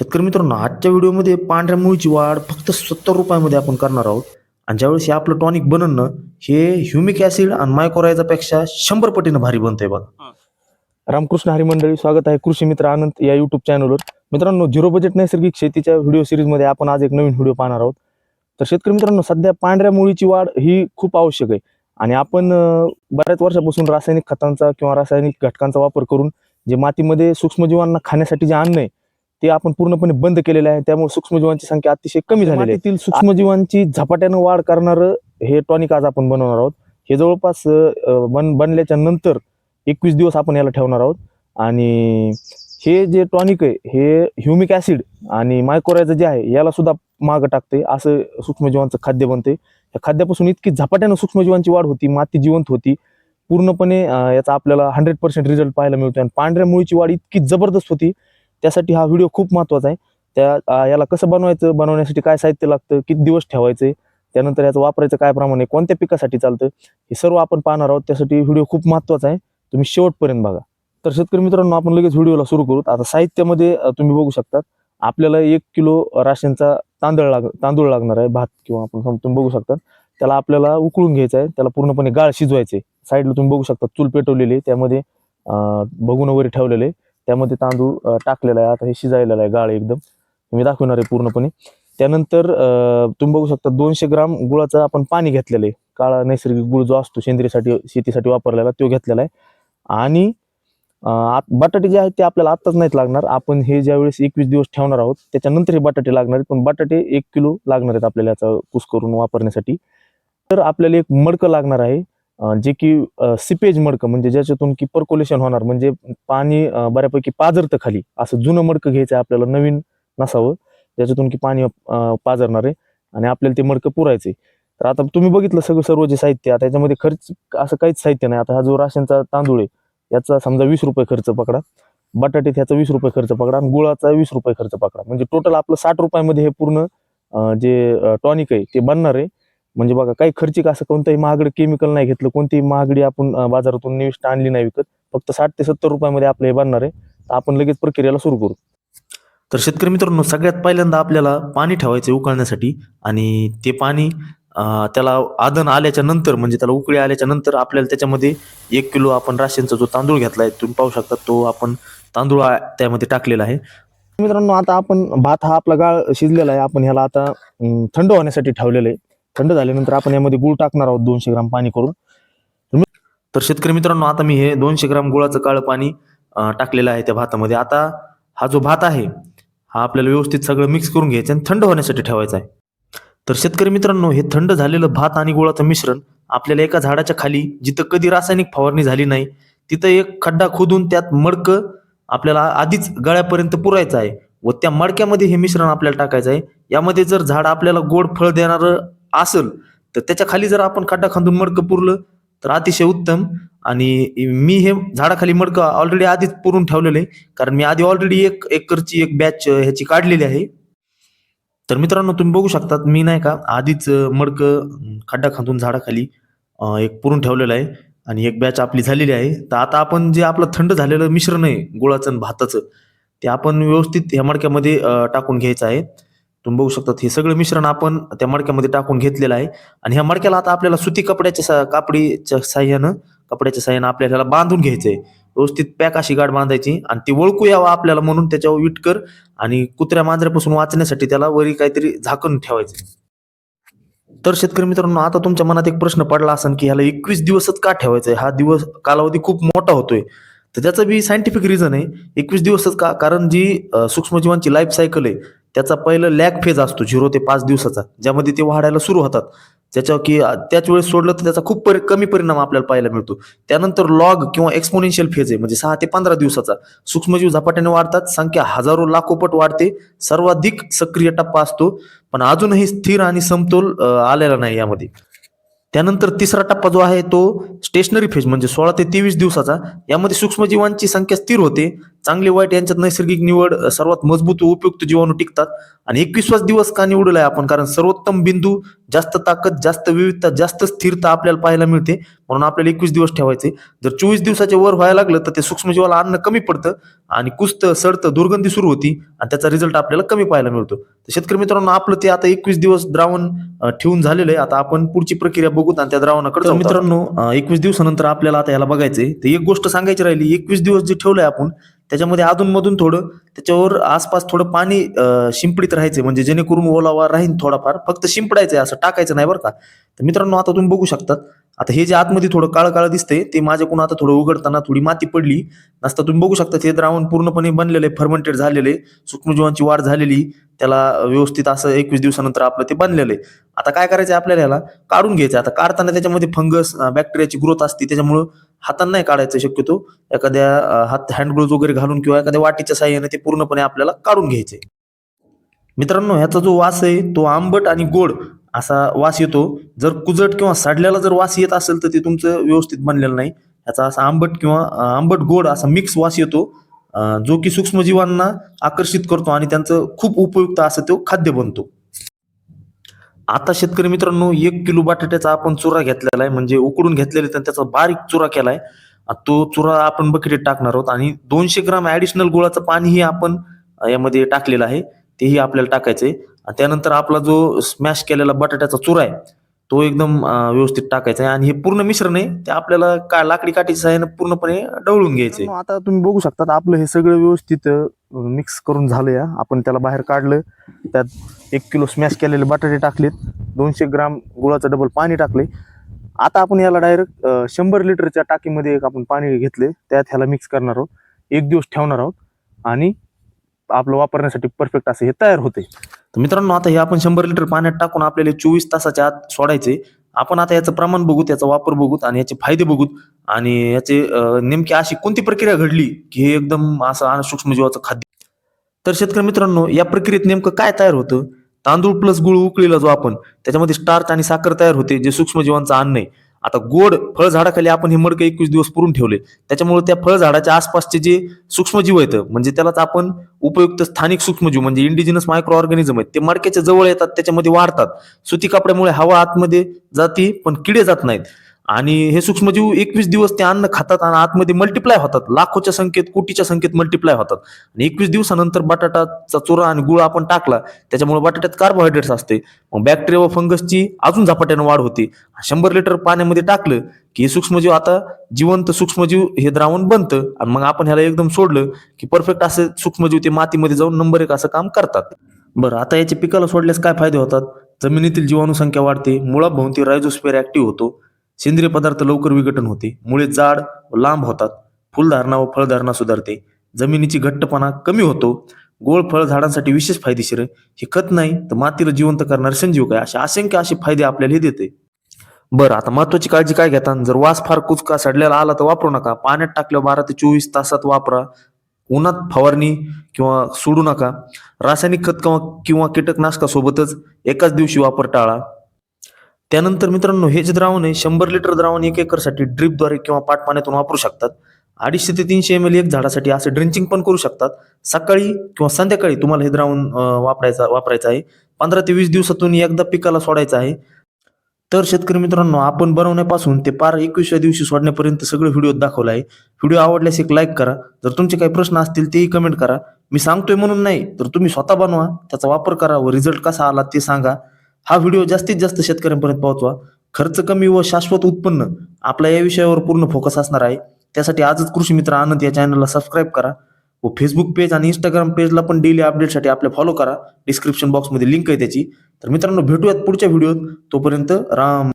शेतकरी मित्रांनो, आजच्या व्हिडिओमध्ये पांढऱ्या मुळीची वाढ फक्त 70 रुपयामध्ये आपण करणार आहोत. आणि ज्यावेळेस हे आपलं टॉनिक बनणं हे ह्युमिक ॲसिड आणि मायक्रोरायझापेक्षा 100 पटीनं भारी बनतंय बघा. रामकृष्ण हरी मंडळी, स्वागत आहे कृषी मित्र आनंद या युट्यूब चॅनलवर. मित्रांनो, झिरो बजेट नैसर्गिक शेतीच्या व्हिडिओ सिरीजमध्ये आपण आज एक नवीन व्हिडिओ पाहणार आहोत. तर शेतकरी मित्रांनो, सध्या पांढऱ्या मुळीची वाढ ही खूप आवश्यक आहे आणि आपण बऱ्याच वर्षापासून रासायनिक खतांचा किंवा रासायनिक घटकांचा वापर करून जे मातीमध्ये सूक्ष्मजीवांना खाण्यासाठी जे अन्न आहे ते आपण पूर्णपणे बंद केलेले आहे. त्यामुळे सूक्ष्मजीवांची संख्या अतिशय कमी झालेली आहे. मातीतील सूक्ष्मजीवांची झपाट्यानं वाढ करणारं हे टॉनिक आज आपण बनवणार आहोत. हे जवळपास बनल्याच्या नंतर 21 दिवस आपण याला ठेवणार आहोत. आणि हे जे टॉनिक आहे हे ह्युमिक ॲसिड आणि मायक्रोरायझा जे आहे याला सुद्धा मागं टाकते. असं सूक्ष्मजीवांचं खाद्य बनते. या खाद्यापासून इतकी झपाट्यानं सूक्ष्मजीवांची वाढ होती, माती जिवंत होती पूर्णपणे. याचा आपल्याला 100% रिझल्ट पाहायला मिळतो. आणि पांढऱ्या मुळीची वाढ इतकी जबरदस्त होती, त्यासाठी हा व्हिडिओ खूप महत्त्वाचा आहे. याला कसं बनवायचं, बनवण्यासाठी काय साहित्य लागतं, किती दिवस ठेवायचे, त्यानंतर याचं वापरायचं काय प्रमाण आहे, कोणत्या पिकासाठी चालतं, हे सर्व आपण पाहणार आहोत. त्यासाठी व्हिडिओ खूप महत्त्वाचा आहे, तुम्ही शेवटपर्यंत बघा. तर शेतकरी मित्रांनो, आपण लगेच व्हिडिओला सुरू करू. आता साहित्यामध्ये तुम्ही बघू शकता आपल्याला 1 किलो राशनचा तांदूळ लागणार आहे, भात किंवा आपण तुम्ही बघू शकता. त्याला आपल्याला उकळून घ्यायचं आहे, त्याला पूर्णपणे गाळ शिजवायचे. साईडला तुम्ही बघू शकता चूल पेटवलेली आहे, त्यामध्ये बघून वगैरे ठेवलेले, त्यामध्ये तांदूळ टाकलेला आहे. आता हे शिजायलेलं आहे गाळ एकदम, मी दाखवणार आहे पूर्णपणे. त्यानंतर तुम्ही बघू शकता 200 ग्राम गुळाचं आपण पाणी घेतलेलं आहे. काळा नैसर्गिक गुळ जो असतो सेंद्रियसाठी शेतीसाठी वापरलेला तो घेतलेला आहे. आणि बटाटे जे आहेत ते आपल्याला आत्ताच नाहीत लागणार, आपण हे ज्यावेळेस 21 दिवस ठेवणार आहोत त्याच्यानंतर हे बटाटे लागणार आहेत. पण बटाटे 1 किलो लागणार आहेत आपल्याला याचा कुस करून वापरण्यासाठी. तर आपल्याला एक मडकं लागणार आहे, जे की सिपेज मडकं, म्हणजे ज्याच्यातून की पर्क्युलेशन होणार, म्हणजे पाणी बऱ्यापैकी पाझरतं खाली. असं जुनं मडकं घ्यायचं आहे आपल्याला, नवीन नसावं, ज्याच्यातून की पाणी पाझरणार आहे आणि आपल्याला ते मडकं पुरायचे. तर आता तुम्ही बघितलं सर्व जे साहित्य, आता याच्यामध्ये खर्च असं काहीच साहित्य नाही. आता हा जो राशनचा तांदूळ आहे याचा समजा 20 रुपये खर्च पकडा, बटाटे ह्याचा 20 रुपये खर्च पकडा आणि गुळाचा 20 रुपये खर्च पकडा, म्हणजे टोटल आपलं 60 रुपयामध्ये हे पूर्ण जे टॉनिक आहे ते बनणार आहे. म्हणजे बघा, काही खर्चिक असं कोणतंही महागडं केमिकल नाही घेतलं, कोणतीही महागडी आपण बाजारातून निविष्ट आणली नाही विकत. फक्त 60 ते 70 रुपयामध्ये आपलं हे बनणार आहे. तर आपण लगेच प्रक्रियेला सुरू करू. तर शेतकरी मित्रांनो, सगळ्यात पहिल्यांदा आपल्याला पाणी ठेवायचं उकळण्यासाठी. आणि ते पाणी त्याला आदन आल्याच्या नंतर, म्हणजे त्याला उकळी आल्याच्या नंतर आपल्याला त्याच्यामध्ये 1 किलो आपण राशनचा जो तांदूळ घेतला आहे तुम्ही पाहू शकता, तो आपण तांदूळ त्यामध्ये टाकलेला आहे. मित्रांनो, आता आपण भात हा आपला गाळ शिजलेला आहे, आपण ह्याला आता थंड होण्यासाठी ठेवलेलं आहे. थंड झाल्यानंतर आपण यामध्ये गूळ टाकणार आहोत 200 ग्राम पाणी करून. तर शेतकरी मित्रांनो, आता मी हे 200 ग्राम गुळाचं काळं पाणी टाकलेलं आहे त्या भातामध्ये. आता हा जो भात आहे हा आपल्याला व्यवस्थित सगळं मिक्स करून घ्यायचं आणि थंड होण्यासाठी ठेवायचा आहे. तर शेतकरी मित्रांनो, हे थंड झालेलं भात आणि गुळाचं मिश्रण आपल्याला एका झाडाच्या खाली, जिथं कधी रासायनिक फवारणी झाली नाही, तिथं एक खड्डा खोदून त्यात मडकं आपल्याला आधीच गळ्यापर्यंत पुरायचं आहे व त्या मडक्यामध्ये हे मिश्रण आपल्याला टाकायचं आहे. यामध्ये जर झाड आपल्याला गोड फळ देणारं असेल तर त्याच्या खाली जर आपण खड्डा खांदून मडकं पुरलं तर अतिशय उत्तम. आणि मी हे झाडाखाली मडकं ऑलरेडी आधीच पुरून ठेवलेलं आहे, कारण मी आधी ऑलरेडी 1 एकरची एक बॅच ह्याची काढलेली आहे. तर मित्रांनो, तुम्ही बघू शकतात मी नाही का आधीच मडकं खड्डा खांदून झाडाखाली एक पुरून ठेवलेलं आहे आणि एक बॅच आपली झालेली आहे. तर आता आपण जे आपलं थंड झालेलं मिश्रण आहे गुळाचं आणि भाताचं, ते आपण व्यवस्थित ह्या मडक्यामध्ये टाकून घ्यायचं आहे. तुम्ही बघू शकता हे सगळं मिश्रण आपण त्या मडक्यामध्ये टाकून घेतलेलं आहे. आणि ह्या मडक्याला आता आपल्याला सुती कपड्याच्या साह्यानं आपल्याला ह्याला बांधून घ्यायचं आहे. व्यवस्थित पॅक अशी गाठ बांधायची आणि ती ओळखू यावं आपल्याला म्हणून त्याच्यावर विटकर आणि कुत्र्या मांजऱ्यापासून वाचण्यासाठी त्याला वरी काहीतरी झाकून ठेवायचं. तर शेतकरी मित्रांनो, आता तुमच्या मनात एक प्रश्न पडला असेल की ह्याला 21 दिवसच का ठेवायचं आहे, हा दिवस कालावधी खूप मोठा होतोय. तर त्याचं बी सायंटिफिक रिझन आहे. 21 दिवसच का, कारण जी सूक्ष्मजीवांची लाईफ सायकल आहे त्याचा पहिलं लॅग फेज असतो 0 ते 5 दिवसाचा, ज्यामध्ये ते वाढायला सुरू होतात. त्याच्यावर की त्याच वेळेस सोडलं तर त्याचा खूप कमी परिणाम आपल्याला पाहायला मिळतो. त्यानंतर लॉग किंवा एक्सपोनेन्शियल फेज आहे, म्हणजे 6 ते 15 दिवसाचा. सूक्ष्मजीव झपाट्याने वाढतात, संख्या हजारो लाखो पट वाढते, सर्वाधिक सक्रिय टप्पा असतो, पण अजूनही स्थिर आणि समतोल आलेला नाही यामध्ये. त्यानंतर तिसरा टप्पा जो आहे तो स्टेशनरी फेज म्हणजे 16 ते 23 दिवसाचा. यामध्ये सूक्ष्मजीवांची संख्या स्थिर होते. चांगले वाईट यांच्यात नैसर्गिक निवड, सर्वात मजबूत व उपयुक्त जीवाणू टिकतात. आणि 21वाच दिवस का निवडलाय आपण, कारण सर्वोत्तम बिंदू, जास्त ताकद, जास्त विविधता, जास्त स्थिरता आपल्याला पाहायला मिळते, म्हणून आपल्याला 21 दिवस ठेवायचे. जर 24 दिवसाच्या वर व्हायला लागलं तर ते सूक्ष्मजीवाला अन्न कमी पडतं आणि कुजतं, सडतं, दुर्गंधी सुरू होती आणि त्याचा रिझल्ट आपल्याला कमी पाहायला मिळतो. तर शेतकरी मित्रांनो, आपलं ते आता 21 दिवस द्रावण ठेवून झालेलं आहे. आता आपण पुढची प्रक्रिया बघूत आणि त्या द्रावणाकडे जाऊ. मित्रांनो, 21 दिवसानंतर आपल्याला आता याला बघायचंय. तर एक गोष्ट सांगायची राहिली, 21 दिवस जे ठेवलंय आपण त्याच्यामध्ये अधूनमधून थोडं त्याच्यावर आसपास थोडं पाणी शिंपडीत राहायचं, म्हणजे जेणेकरून ओलावा राहील थोडाफार. फक्त शिंपडायचंय, असं टाकायचं नाही बरं का. तर मित्रांनो, आता तुम्ही बघू शकतात, आता हे जे आतमध्ये थोडं काळं काळं दिसतंय ते माझ्याकडून आता थोडं उघडताना थोडी माती पडली नसता. तुम्ही बघू शकता हे द्रावण पूर्णपणे बनलेलं आहे, फर्मेंटेड झालेले, सूक्ष्मजीवांची वाढ झालेली, त्याला व्यवस्थित असं 21 दिवसानंतर आपलं ते बनलेलं आहे. आता काय करायचं आपल्याला, याला काढून घ्यायचं. आता काढताना त्याच्यामध्ये फंगस, बॅक्टेरियाची ग्रोथ असते, त्याच्यामुळं हाताने नाही काढायचं शक्यतो. एखाद्या हात हँड ग्लोव्ह वगैरे घालून किंवा एखाद्या वाटीच्या साह्याने ते पूर्णपणे आपल्याला काढून घ्यायचे. मित्रांनो, ह्याचा जो वास आहे तो आंबट आणि गोड असा वास येतो. जर कुजट किंवा सडल्याला जर वास येत असेल तर ते तुमचं व्यवस्थित बनलेलं नाही. ह्याचा असा आंबट किंवा आंबट गोड असा मिक्स वास येतो, जो की सूक्ष्मजीवांना आकर्षित करतो आणि त्यांचं खूप उपयुक्त असं तो खाद्य बनतो. आता शेतकरी मित्रांनो, 1 किलो बटाट्याचा आपण चुरा घेतलेला आहे, म्हणजे उकडून घेतलेला आहे, त्याचा बारीक चुरा केलाय. तो चुरा आपण बकेटीत टाकणार आहोत आणि 200 ग्राम ऍडिशनल गुळाचं पाणीही आपण यामध्ये टाकलेलं आहे, तेही आपल्याला टाकायचंय. आणि त्यानंतर आपला जो स्मॅश केलेला बटाट्याचा चुरा आहे तो एकदम व्यवस्थित टाकायचा आहे आणि हे पूर्ण मिश्रण आहे ते आपल्याला लाकडी काठीच्या सहाय्याने पूर्णपणे ढवळून घ्यायचंय. आता तुम्ही बघू शकता आपलं हे सगळं व्यवस्थित मिक्स करून झालंय. आपण त्याला बाहेर काढलं, त्यात 1 किलो स्मॅश केलेले बटाटे टाकलेत, 200 ग्राम गुळाचं डबल पाणी टाकले. आता आपण याला डायरेक्ट 100 लिटरच्या टाकीमध्ये आपण पाणी घेतले, त्यात ह्याला मिक्स करणार आहोत, 1 दिवस ठेवणार आहोत आणि आपलं वापरण्यासाठी परफेक्ट असं हे तयार होते. तर मित्रांनो, आता हे आपण 100 लिटर पाण्यात टाकून आपल्याला 24 तासाच्या आत सोडायचे. आपण आता याचं प्रमाण बघूत, याचा वापर बघूत आणि याचे फायदे बघूत आणि याचे नेमकी अशी कोणती प्रक्रिया घडली की हे एकदम असं सूक्ष्मजीवाचं खाद्य. तर शेतकरी मित्रांनो, या प्रक्रियेत नेमकं काय तयार होतं, तांदूळ प्लस गुळ उकळीला जो आपण त्याच्यामध्ये स्टार्च आणि साखर तयार होते, जे सूक्ष्मजीवांचं अन्न आहे. आता गोड फळझाडाखाली आपण हे मडकं 21 दिवस पुरून ठेवले, त्याच्यामुळे त्या फळझाडाच्या आसपासचे जे सूक्ष्मजीव आहेत, म्हणजे त्यालाच आपण उपयुक्त स्थानिक सूक्ष्मजीव म्हणजे इंडिजिनस मायक्रो ऑर्गॅनिझम आहेत, ते मडक्याच्या जवळ येतात, त्याच्यामध्ये वाढतात. सुती कपड्यामुळे हवा आतमध्ये जाती पण किडे जात नाहीत आणि हे सूक्ष्मजीव 21 दिवस ते अन्न खातात आणि आतमध्ये मल्टिप्लाय होतात, लाखोच्या संख्येत, कोटीच्या संख्येत मल्टिप्लाय होतात. आणि 21 दिवसानंतर बटाटाचा चुरा आणि गुळ आपण टाकला, त्याच्यामुळे बटाट्यात कार्बोहायड्रेट्स असते, मग बॅक्टेरिया व फंगसची अजून झपाट्याने वाढ होते. 100 लिटर पाण्यामध्ये टाकलं की हे सूक्ष्मजीव आता जिवंत सूक्ष्मजीव हे द्रावण बनतं आणि मग आपण ह्याला एकदम सोडलं की परफेक्ट असे सूक्ष्मजीव ते मातीमध्ये जाऊन नंबर 1 असं काम करतात. बरं, आता याच्या पिकाला सोडल्यास काय फायदे होतात? जमिनीतील जीवाणू संख्या वाढते, मुळाभोवती रायझोस्फिअर ऍक्टिव्ह होतो, सेंद्रिय पदार्थ लवकर विघटन होते, मुळे जाड व लांब होतात, फुलधारणा व फळधारणा सुधारते, जमिनीची घट्टपणा कमी होतो, गोळ फळ झाडांसाठी विशेष फायदेशीर आहे, हे खत नाही तर मातीला जिवंत करणारे संजीवक आहे, असे असंख्य असे फायदे आपल्याला हे देते. बरं, आता महत्वाची काळजी काय घेता, जर वास फार कुचका सडलेला आला तर वापरू नका. पाण्यात टाकल्यावर 12 ते 24 तासात वापरा. उन्हात फवारणी किंवा सोडू नका. रासायनिक खत किंवा कीटकनाशकासोबतच एकाच दिवशी वापर टाळा. त्यानंतर मित्रांनो, हे जे द्रावण आहे 100 लिटर द्रावण 1 एकरसाठी ड्रिपद्वारे किंवा पाटपाण्यातून वापरू शकतात. 250 ते 300 ml एक झाडासाठी असं ड्रिंचिंग पण करू शकतात. सकाळी किंवा संध्याकाळी तुम्हाला हे द्रावण वापरायचं आहे. 15 ते 20 दिवसातून एकदा पिकाला सोडायचं आहे. तर शेतकरी मित्रांनो, आपण बनवण्यापासून ते पार 21व्या दिवशी सोडण्यापर्यंत सगळं व्हिडिओ दाखवला आहे. व्हिडिओ आवडल्यास एक लाईक करा. जर तुमचे काही प्रश्न असतील तेही कमेंट करा. मी सांगतोय म्हणून नाही, तर तुम्ही स्वतः बनवा, त्याचा वापर करा व रिझल्ट कसा आला ते सांगा. हा व्हिडिओ जास्तीत जास्त शेतकऱ्यांपर्यंत पोहोचवा. खर्च कमी व शाश्वत उत्पन्न आपला या विषयावर पूर्ण फोकस असणार आहे. त्यासाठी आजच कृषी मित्र आनंद या चॅनलला सबस्क्राईब करा व फेसबुक पेज आणि इंस्टाग्राम पेजला पण डेली अपडेटसाठी आपल्या फॉलो करा. डिस्क्रिप्शन बॉक्समध्ये लिंक आहे त्याची. तर मित्रांनो, भेटूयात पुढच्या व्हिडिओत. तोपर्यंत राम.